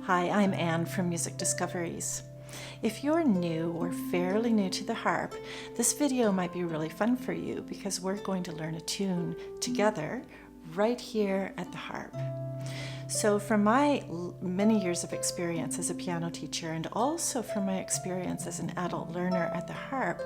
Hi, I'm Anne from Music Discoveries. If you're new or fairly new to the harp, this video might be really fun for you because we're going to learn a tune together right here at the harp. So from my many years of experience as a piano teacher and also from my experience as an adult learner at the harp,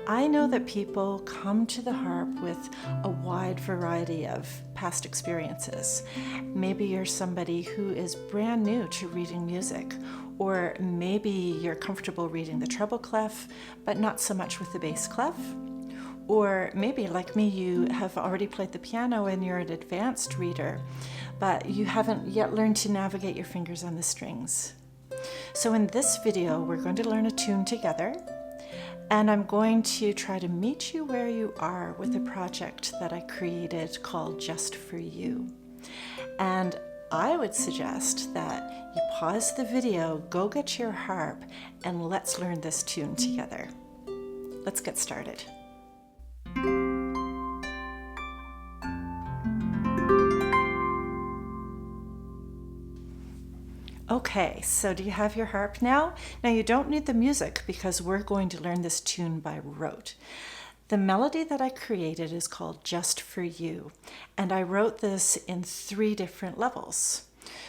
I know that people come to the harp with a wide variety of past experiences. Maybe you're somebody who is brand new to reading music, or maybe you're comfortable reading the treble clef, but not so much with the bass clef. Or maybe, like me, you have already played the piano and you're an advanced reader, but you haven't yet learned to navigate your fingers on the strings. So in this video, we're going to learn a tune together, and I'm going to try to meet you where you are with a project that I created called Just For You. And I would suggest that you pause the video, go get your harp, and let's learn this tune together. Let's get started. Okay, so do you have your harp now? Now you don't need the music because we're going to learn this tune by rote. The melody that I created is called Just For You, and I wrote this in 3 different levels.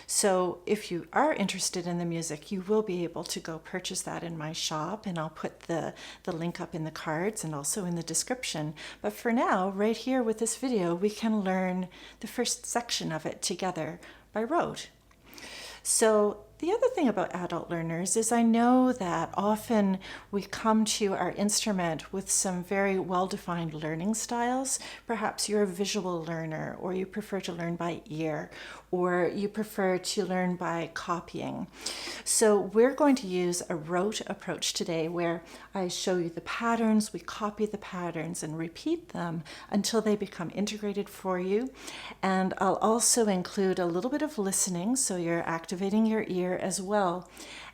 So if you are interested in the music, you will be able to go purchase that in my shop, and I'll put the link up in the cards and also in the description. But for now, right here with this video, we can learn the first section of it together by rote. So the other thing about adult learners is I know that often we come to our instrument with some very well-defined learning styles. Perhaps you're a visual learner, or you prefer to learn by ear, or you prefer to learn by copying. So we're going to use a rote approach today where I show you the patterns, we copy the patterns and repeat them until they become integrated for you. And I'll also include a little bit of listening, so you're activating your ear as well.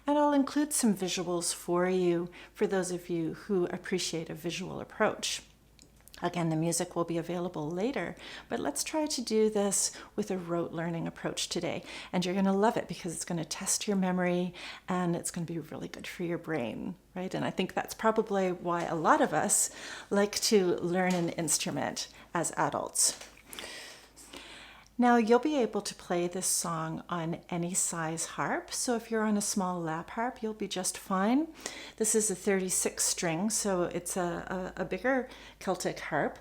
And I'll include some visuals for you, for those of you who appreciate a visual approach. Again, the music will be available later, but let's try to do this with a rote learning approach today. And you're going to love it because it's going to test your memory and it's going to be really good for your brain, right? And I think that's probably why a lot of us like to learn an instrument as adults. Now you'll be able to play this song on any size harp. So if you're on a small lap harp, you'll be just fine. This is a 36 string, so it's a bigger Celtic harp,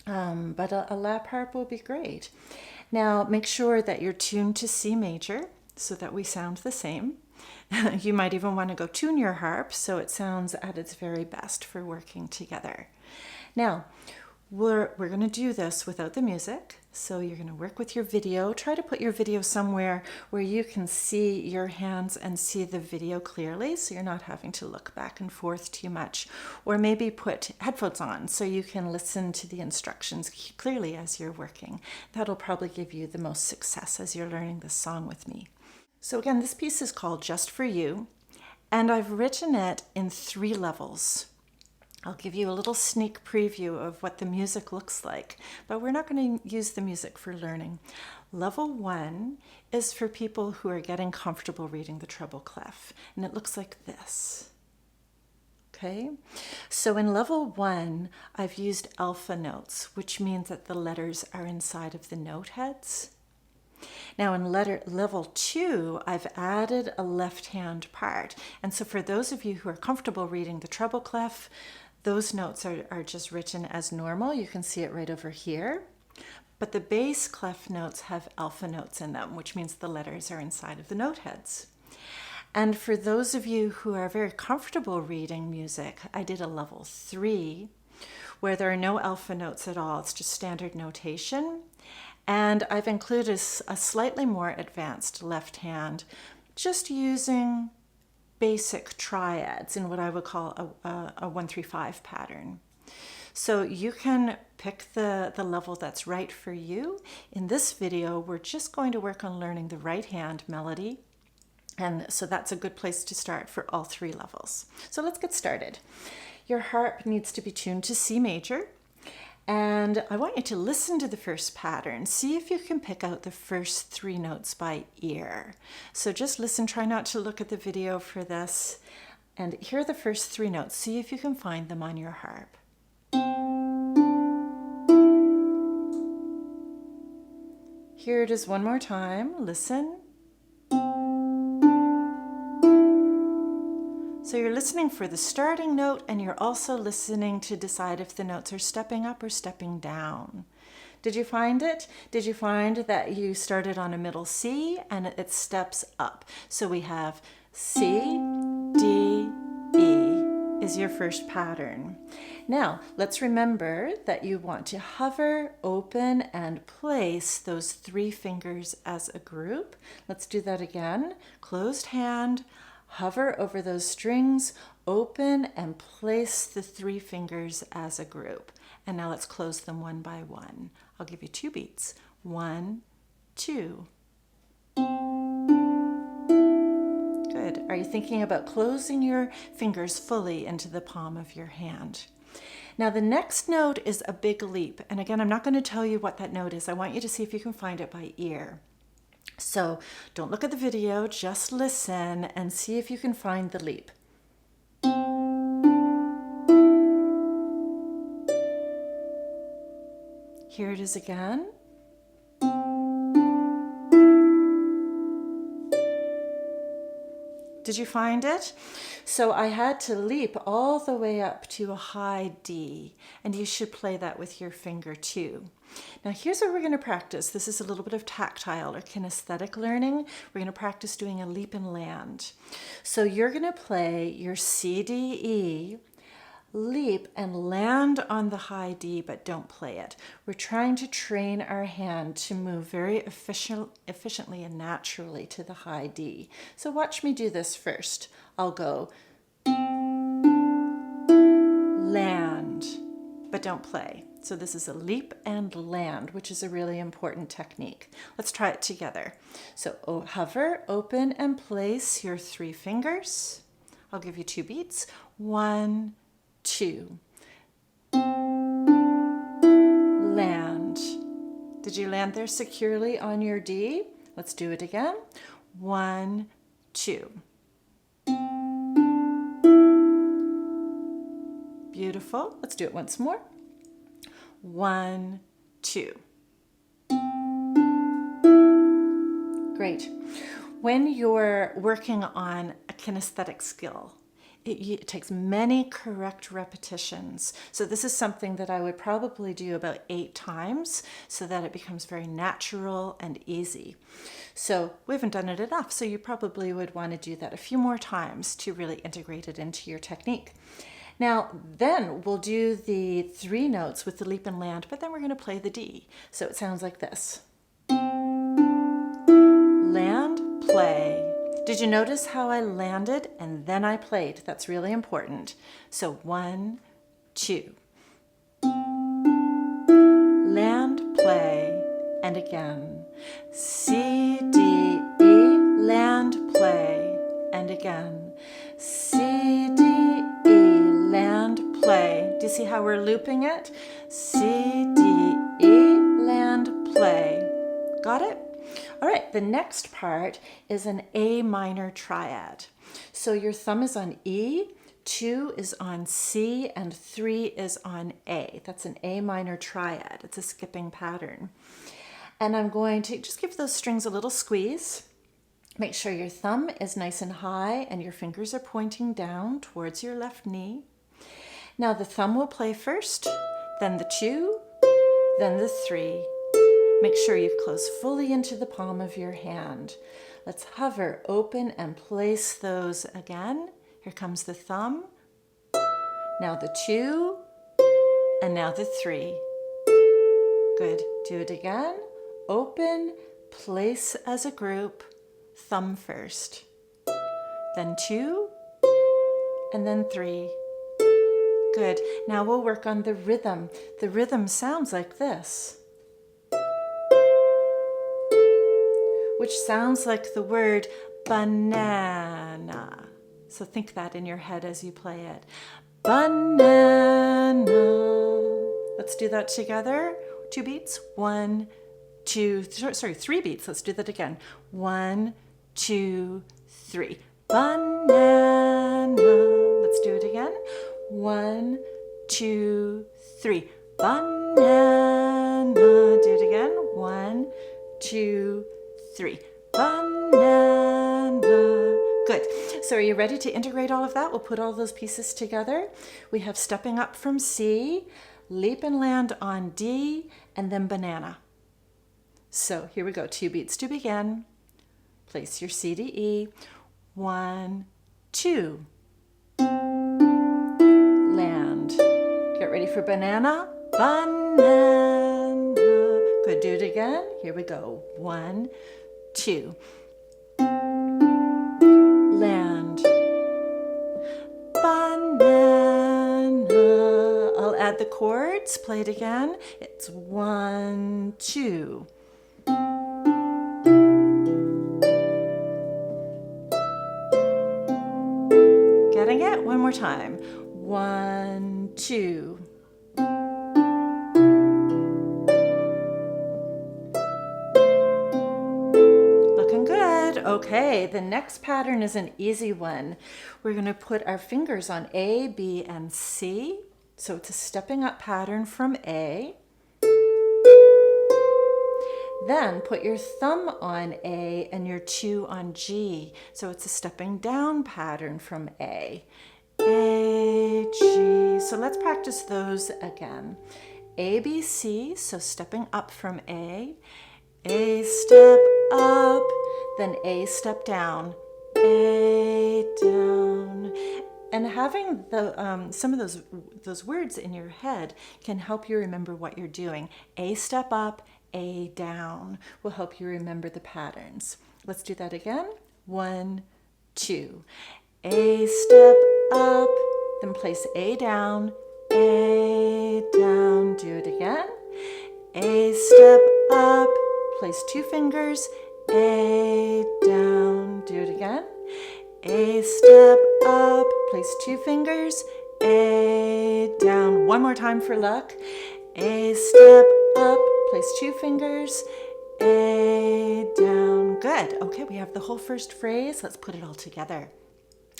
but a lap harp will be great. Now make sure that you're tuned to C major so that we sound the same. You might even want to go tune your harp so it sounds at its very best for working together. Now, we're going to do this without the music, so you're going to work with your video. Try to put your video somewhere where you can see your hands and see the video clearly, so you're not having to look back and forth too much. Or maybe put headphones on so you can listen to the instructions clearly as you're working. That'll probably give you the most success as you're learning this song with me. So again, this piece is called Just For You, and I've written it in 3 levels. I'll give you a little sneak preview of what the music looks like, but we're not going to use the music for learning. Level 1 is for people who are getting comfortable reading the treble clef, and it looks like this. Okay, so in level 1, I've used alpha notes, which means that the letters are inside of the note heads. Now in level 2, I've added a left-hand part. And so for those of you who are comfortable reading the treble clef, those notes are just written as normal. You can see it right over here. But the bass clef notes have alpha notes in them, which means the letters are inside of the note heads. And for those of you who are very comfortable reading music, I did a level 3 where there are no alpha notes at all. It's just standard notation. And I've included a slightly more advanced left hand, just using basic triads in what I would call a 1-3-5 pattern. So you can pick the level that's right for you. In this video, we're just going to work on learning the right hand melody. And so that's a good place to start for all 3 levels. So let's get started. Your harp needs to be tuned to C major. And I want you to listen to the first pattern. See if you can pick out the first 3 notes by ear. So just listen, try not to look at the video for this. And here are the first 3 notes. See if you can find them on your harp. Here it is one more time. Listen. So you're listening for the starting note, and you're also listening to decide if the notes are stepping up or stepping down. Did you find it? Did you find that you started on a middle C and it steps up? So we have C, D, E is your first pattern. Now, let's remember that you want to hover, open, and place those 3 fingers as a group. Let's do that again. Closed hand, hover over those strings, open, and place the 3 fingers as a group. And now let's close them one by one. I'll give you 2 beats. 1, 2. Good. Are you thinking about closing your fingers fully into the palm of your hand? Now the next note is a big leap. And again, I'm not going to tell you what that note is. I want you to see if you can find it by ear. So don't look at the video, just listen and see if you can find the leap. Here it is again. Did you find it? So I had to leap all the way up to a high D, and you should play that with your finger too. Now here's what we're going to practice. This is a little bit of tactile or kinesthetic learning. We're going to practice doing a leap and land. So you're going to play your C, D, E, leap and land on the high D, but don't play it. We're trying to train our hand to move very efficiently and naturally to the high D. So watch me do this first. I'll go land, but don't play. So this is a leap and land, which is a really important technique. Let's try it together. So hover, open, and place your 3 fingers. I'll give you 2 beats. 1, 2. Land. Did you land there securely on your D? Let's do it again. 1, 2. Beautiful. Let's do it once more. 1, 2. Great. When you're working on a kinesthetic skill, it takes many correct repetitions. So this is something that I would probably do about 8 times so that it becomes very natural and easy. So we haven't done it enough, so you probably would want to do that a few more times to really integrate it into your technique. Now, then we'll do the 3 notes with the leap and land, but then we're going to play the D. So it sounds like this. Land, play. Did you notice how I landed and then I played? That's really important. So 1, 2. Land, play, and again. C, D, E, land, play, and again. C, D, E, land, play. Do you see how we're looping it? C, D, E, land, play. Got it? All right, the next part is an A minor triad. So your thumb is on E, 2 is on C, and 3 is on A. That's an A minor triad. It's a skipping pattern. And I'm going to just give those strings a little squeeze. Make sure your thumb is nice and high and your fingers are pointing down towards your left knee. Now the thumb will play first, then the 2, then the 3. Make sure you close fully into the palm of your hand. Let's hover, open, and place those again. Here comes the thumb. Now the 2, and now the 3. Good. Do it again. Open, place as a group, thumb first. Then 2, and then 3. Good. Now we'll work on the rhythm. The rhythm sounds like this, which sounds like the word banana. So think that in your head as you play it. Banana. Let's do that together. 2 beats. 1, 2, sorry, 3 beats. Let's do that again. 1, 2, 3. Banana. Let's do it again. 1, 2, 3. Banana. Do it again. 1, 2, 3. Banana. Good. So are you ready to integrate all of that? We'll put all those pieces together. We have stepping up from C, leap and land on D, and then banana. So here we go. 2 beats to begin. Place your C to E. 1, 2. Land. Get ready for banana. Banana. Good. Do it again. Here we go. 1, 2. Land. Banana. I'll add the chords. Play it again. It's 1, 2. Getting it? One more time. 1, 2. Looking good. Okay, the next pattern is an easy one. We're going to put our fingers on A, B, and C. So it's a stepping up pattern from A. Then put your thumb on A and your 2 on G. So it's a stepping down pattern from A. A, G. So let's practice those again. A, B, C. So stepping up from A. A step up. Then A step down. A down. And having the some of those words in your head can help you remember what you're doing. A step up. A down will help you remember the patterns. Let's do that again. 1, 2. A step up, then place A down, A down. Do it again. A step up, place 2 fingers, A down. Do it again. A step up, place 2 fingers, A down. One more time for luck. A step up, place 2 fingers, A down. Good. Okay, we have the whole first phrase. Let's put it all together.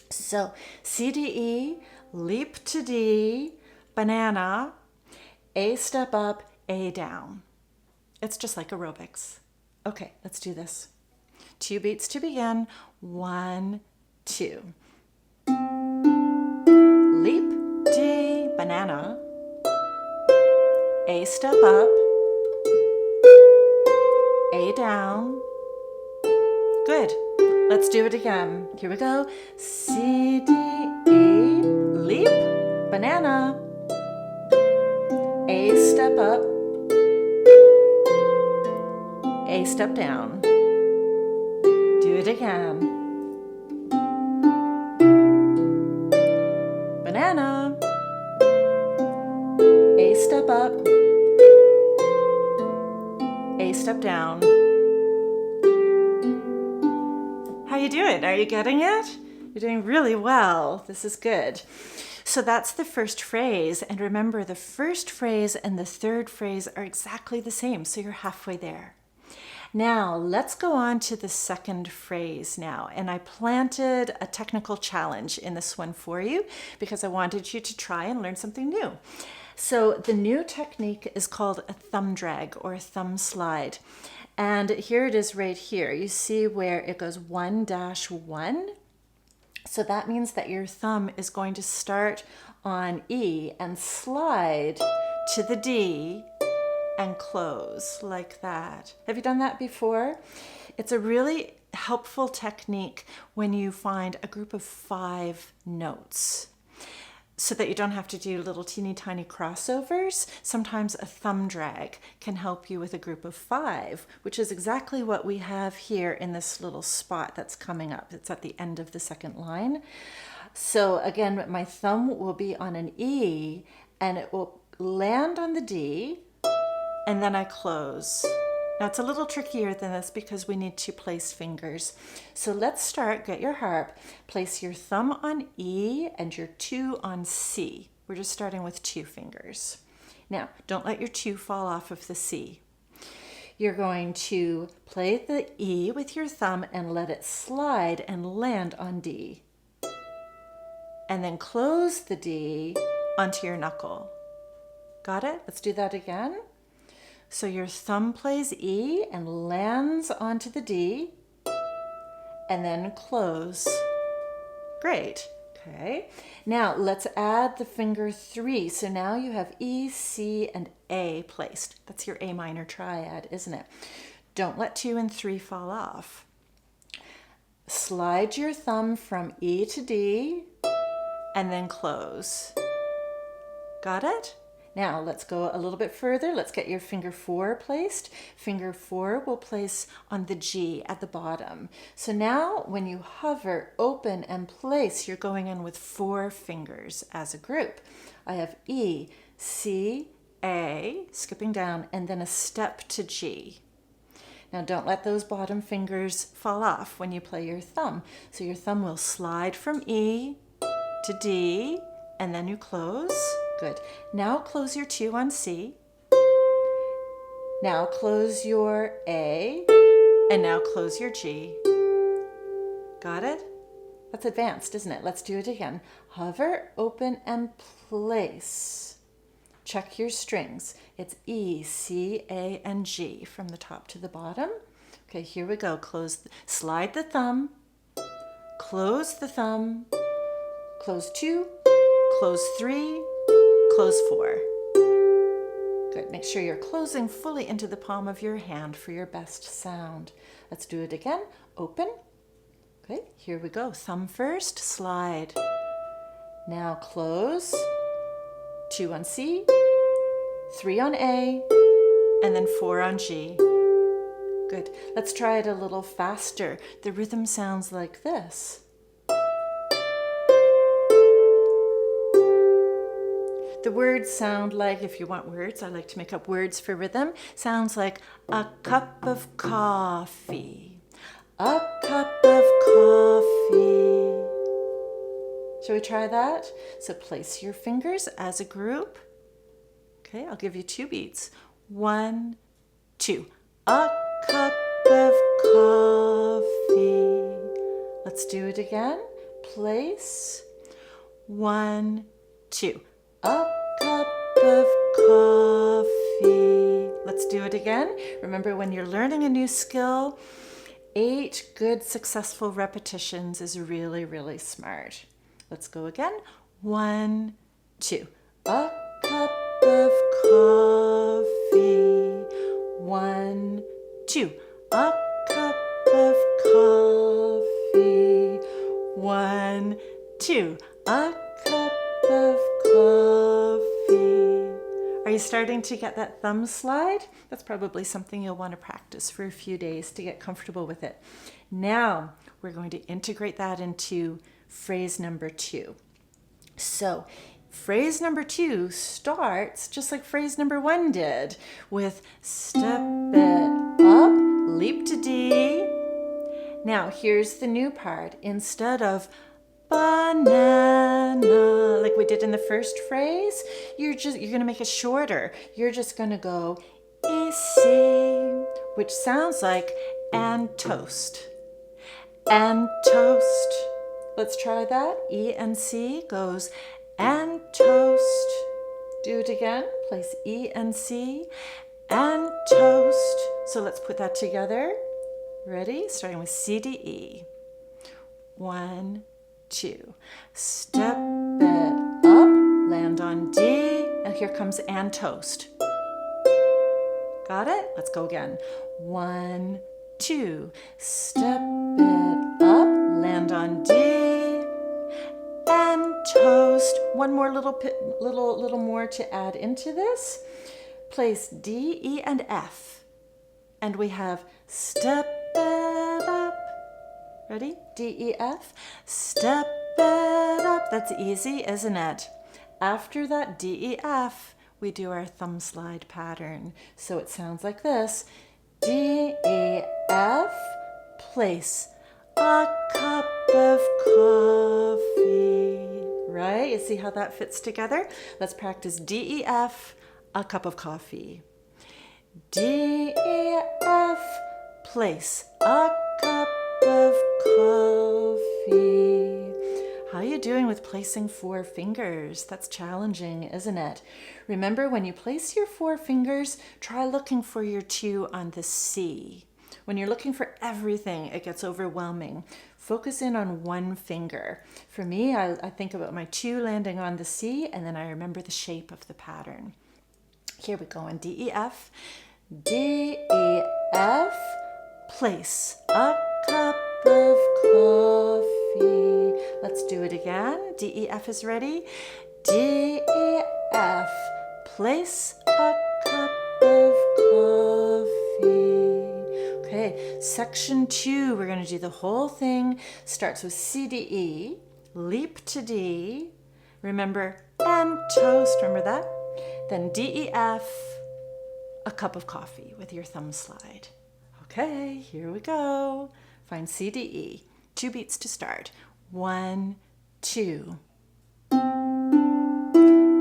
So C to E, leap to D, banana, A step up, A down. It's just like aerobics. Okay, let's do this. 2 beats to begin. 1, 2. Leap, D, banana, A step up, A down. Good. Let's do it again. Here we go. C, D, E, leap, banana, A step up, A step down. Do it again. Banana, A step up, A step down. How you doing? Are you getting it? You're doing really well. This is good. So that's the first phrase. And remember, the first phrase and the third phrase are exactly the same. So you're halfway there. Now, let's go on to the second phrase now. And I planted a technical challenge in this one for you because I wanted you to try and learn something new. So the new technique is called a thumb drag or a thumb slide. And here it is right here. You see where it goes 1-1. So that means that your thumb is going to start on E and slide to the D and close like that. Have you done that before? It's a really helpful technique when you find a group of 5 notes, so that you don't have to do little teeny tiny crossovers. Sometimes a thumb drag can help you with a group of 5, which is exactly what we have here in this little spot that's coming up. It's at the end of the second line. So again, my thumb will be on an E and it will land on the D, and then I close. Now it's a little trickier than this because we need to place fingers. So let's start. Get your harp, place your thumb on E and your 2 on C. We're just starting with 2 fingers. Now, don't let your 2 fall off of the C. You're going to play the E with your thumb and let it slide and land on D. And then close the D onto your knuckle. Got it? Let's do that again. So your thumb plays E and lands onto the D, and then close. Great. Okay. Now let's add the finger 3. So now you have E, C, and A placed. That's your A minor triad, isn't it? Don't let 2 and 3 fall off. Slide your thumb from E to D, and then close. Got it? Now let's go a little bit further. Let's get your finger 4 placed. Finger 4 will place on the G at the bottom. So now when you hover, open, and place, you're going in with 4 fingers as a group. I have E, C, A, skipping down, and then a step to G. Now don't let those bottom fingers fall off when you play your thumb. So your thumb will slide from E to D, and then you close. Good. Now close your 2 on C. Now close your A. And now close your G. Got it? That's advanced, isn't it? Let's do it again. Hover, open, and place. Check your strings. It's E, C, A, and G from the top to the bottom. Okay, here we go. Slide the thumb. Close the thumb. Close 2. Close 3. Close 4. Good. Make sure you're closing fully into the palm of your hand for your best sound. Let's do it again. Open. Okay, here we go. Thumb first, slide. Now close. 2 on C, 3 on A, and then 4 on G. Good. Let's try it a little faster. The rhythm sounds like this. The words sound like, if you want words, I like to make up words for rhythm, sounds like a cup of coffee, a cup of coffee. Shall we try that? So place your fingers as a group. Okay, I'll give you 2 beats. 1, 2. A cup of coffee. Let's do it again. Place. 1, 2. A cup of coffee. Let's do it again. Remember, when you're learning a new skill, 8 good successful repetitions is really, really smart. Let's go again. 1, 2. A cup of coffee. 1, 2. A cup of coffee. 1, 2. A cup of coffee. Are you starting to get that thumb slide? That's probably something you'll want to practice for a few days to get comfortable with it. Now we're going to integrate that into phrase number 2. So phrase number 2 starts just like phrase number 1 did, with step it up, leap to D. Now here's the new part. Instead of banana, like we did in the first phrase, you're going to make it shorter. You're just going to go E-C, which sounds like and toast. And toast. Let's try that. E and C goes and toast. Do it again. Place E and C and toast. So let's put that together. Ready? Starting with C, D, E. 1, 2. Step it up, land on D, and here comes and toast. Got it? Let's go again. 1, 2. Step it up, land on D, and toast. One more little more to add into this. Place D, E, and F, and we have step it up. Ready? D, E, F. Step it up. That's easy, isn't it? After that D, E, F, we do our thumb slide pattern. So it sounds like this. D, E, F, place a cup of coffee. Right? You see how that fits together? Let's practice D, E, F, a cup of coffee. D, E, F, place a cup of coffee. How are you doing with placing 4 fingers? That's challenging, isn't it? Remember, when you place your 4 fingers, try looking for your 2 on the C. When you're looking for everything, it gets overwhelming. Focus in on 1 finger. For me, I think about my 2 landing on the C, and then I remember the shape of the pattern. Here we go on D, E, F. D, E, F, place a cup of coffee. Let's do it again. D, E, F is ready. D, E, F, place a cup of coffee. Okay, section 2, we're going to do the whole thing. Starts with C, D, E, leap to D. Remember, and toast, remember that? Then D, E, F, a cup of coffee with your thumb slide. Okay, here we go. Find C, D, E. 2 beats to start. 1, 2.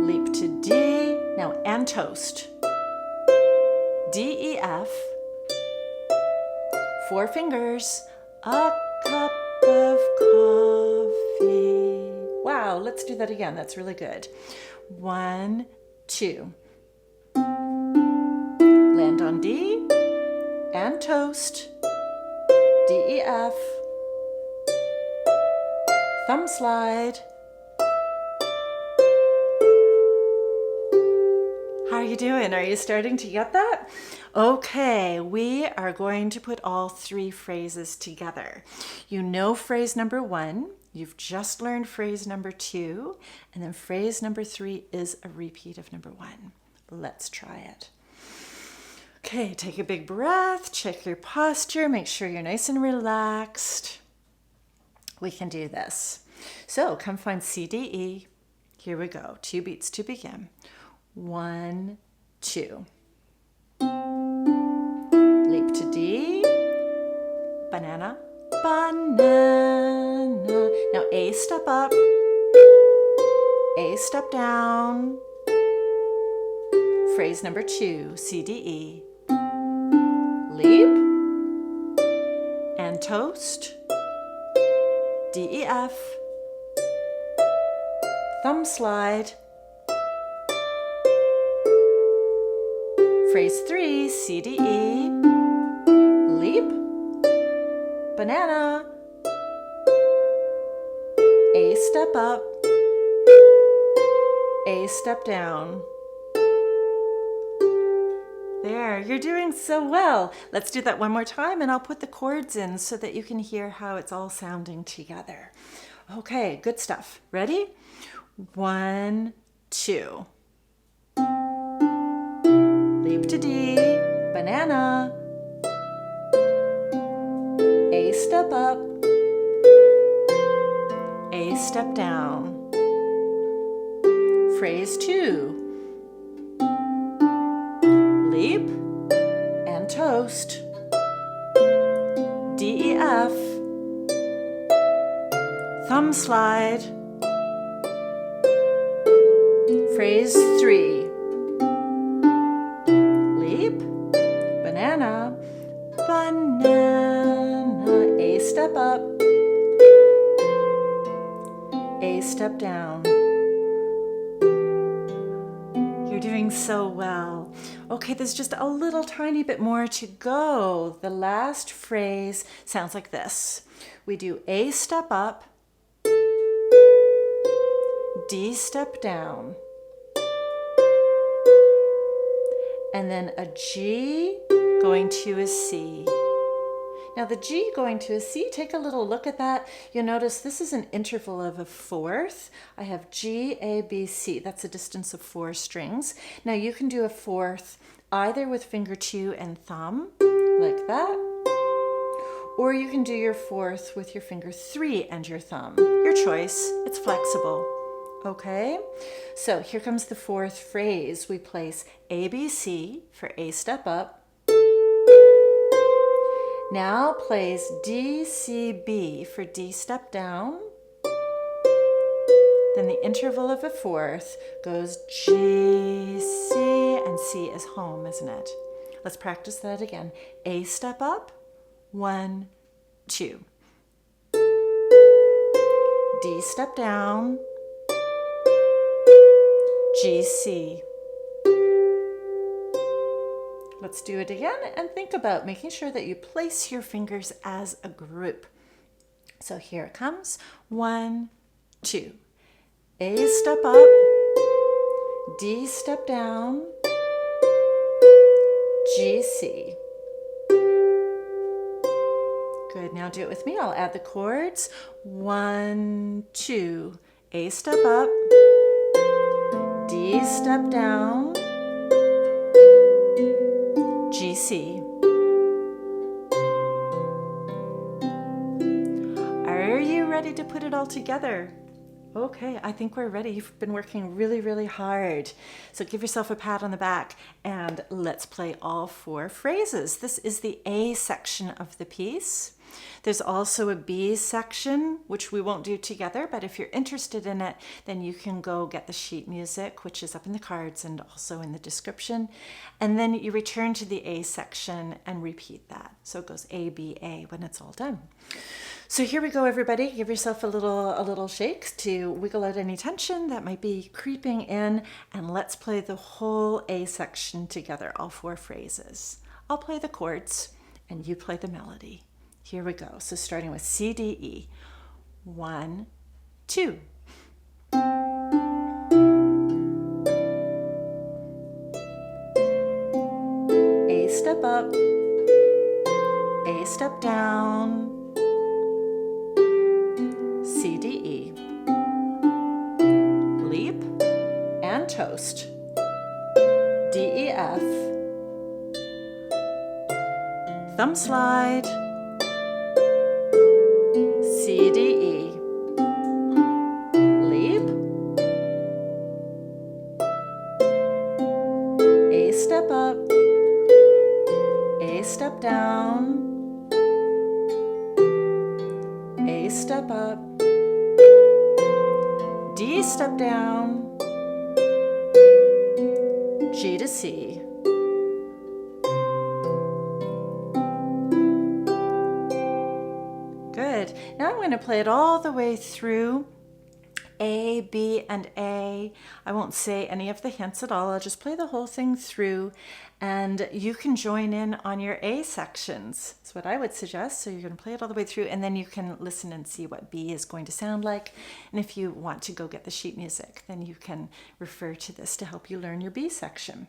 Leap to D. Now, and toast. D, E, F. 4 fingers. A cup of coffee. Wow, let's do that again. That's really good. 1, 2. Land on D, and toast, D, E, F, thumb slide. How are you doing? Are you starting to get that? Okay, we are going to put all 3 phrases together. You know phrase number 1, you've just learned phrase number 2, and then phrase number 3 is a repeat of number 1. Let's try it. Okay, take a big breath, check your posture, make sure you're nice and relaxed. We can do this. So come find C, D, E. Here we go, 2 beats to begin. 1, 2. Leap to D, banana, banana. Now A step up, A step down. Phrase number 2, C, D, E. Leap, and toast, D, E, F, thumb slide. Phrase 3, C, D, E, leap, banana, A step up, A step down. There, you're doing so well. Let's do that one more time, and I'll put the chords in so that you can hear how it's all sounding together. Okay, good stuff. Ready? 1, 2. Leap to D, banana, A step up, A step down. Phrase 2. Leap and toast, D, E, F, thumb slide. Phrase 3. Leap, banana, banana, A step up, A step down. You're doing so well. Okay, there's just a little tiny bit more to go. The last phrase sounds like this. We do A step up, D step down, and then a G going to a C. Now the G going to a C, take a little look at that. You'll notice this is an interval of a fourth. I have G, A, B, C. That's a distance of 4 strings. Now you can do a fourth either with finger 2 and thumb, like that, or you can do your fourth with your finger 3 and your thumb. Your choice, it's flexible. Okay, so here comes the 4th phrase. We place A, B, C for A step up. Now place D, C, B for D step down. Then the interval of a fourth goes G, C, and C is home, isn't it? Let's practice that again. A step up, 1, 2. D step down, G, C. Let's do it again and think about making sure that you place your fingers as a group. So here it comes, 1, 2. A step up, D step down, G, C. Good, now do it with me. I'll add the chords. 1, 2. A step up, D step down, G, C. Are you ready to put it all together? Okay, I think we're ready. You've been working really, really hard. So give yourself a pat on the back and let's play all 4 phrases. This is the A section of the piece. There's also a B section, which we won't do together, but if you're interested in it, then you can go get the sheet music, which is up in the cards and also in the description. And then you return to the A section and repeat that. So it goes A, B, A when it's all done. So here we go, everybody. Give yourself a little shake to wiggle out any tension that might be creeping in, and let's play the whole A section together, all 4 phrases. I'll play the chords and you play the melody. Here we go. So starting with C, D, E. 1, 2. A step up, A step down, C, D, E. Leap and toast. D, E, F. Thumb slide. C, D, E. Leap. A step up. A step down. A step up. D step down. G to C. Good. Now I'm going to play it all the way through. A, B, and A. I won't say any of the hints at all. I'll just play the whole thing through, and you can join in on your A sections. That's what I would suggest. So you're going to play it all the way through, and then you can listen and see what B is going to sound like. And if you want to go get the sheet music, then you can refer to this to help you learn your B section.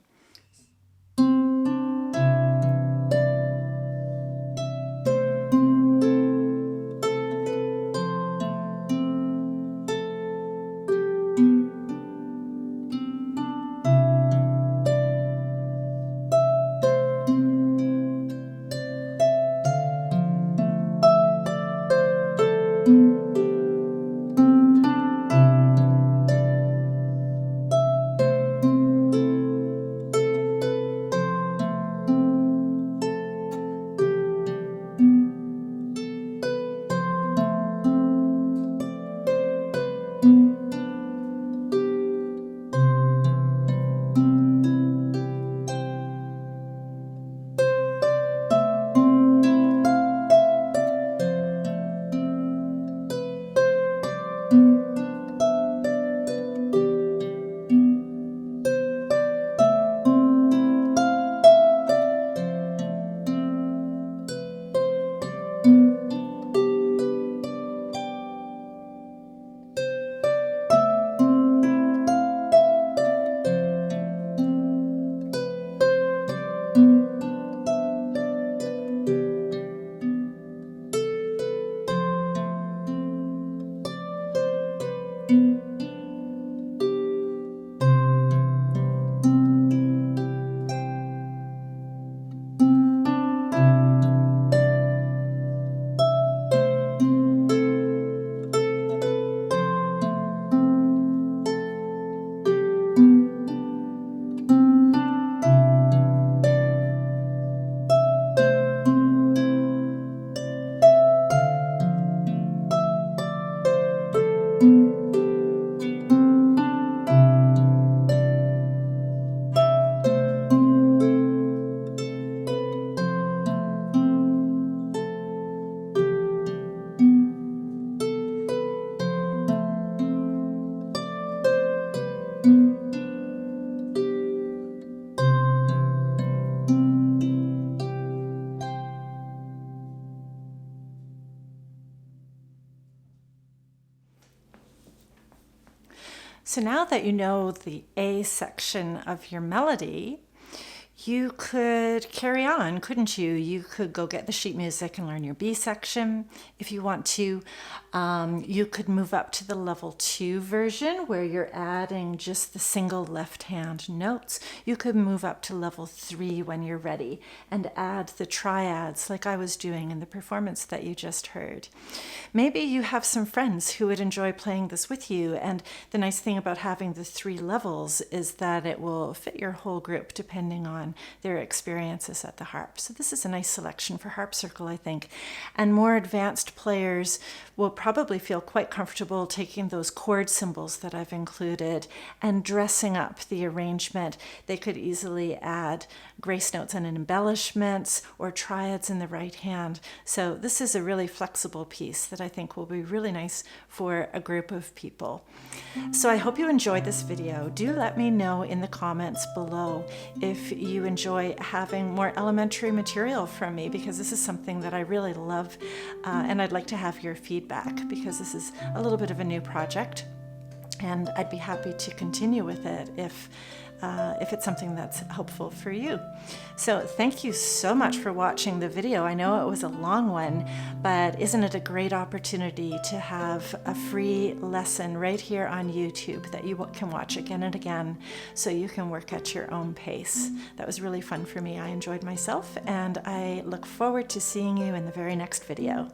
So now that you know the A section of your melody, you could carry on, couldn't you? You could go get the sheet music and learn your B section if you want to. You could move up to the level 2 version where you're adding just the single left hand notes. You could move up to level 3 when you're ready and add the triads like I was doing in the performance that you just heard. Maybe you have some friends who would enjoy playing this with you, and the nice thing about having the 3 levels is that it will fit your whole group depending on their experiences at the harp. So this is a nice selection for Harp Circle, I think. And more advanced players will probably feel quite comfortable taking those chord symbols that I've included and dressing up the arrangement. They could easily add grace notes and embellishments or triads in the right hand. So this is a really flexible piece that I think will be really nice for a group of people. So I hope you enjoyed this video. Do let me know in the comments below if you enjoy having more elementary material from me, because this is something that I really love, and I'd like to have your feedback because this is a little bit of a new project, and I'd be happy to continue with it if it's something that's helpful for you. So thank you so much for watching the video. I know it was a long one, but isn't it a great opportunity to have a free lesson right here on YouTube that you can watch again and again so you can work at your own pace? That was really fun for me. I enjoyed myself, and I look forward to seeing you in the very next video.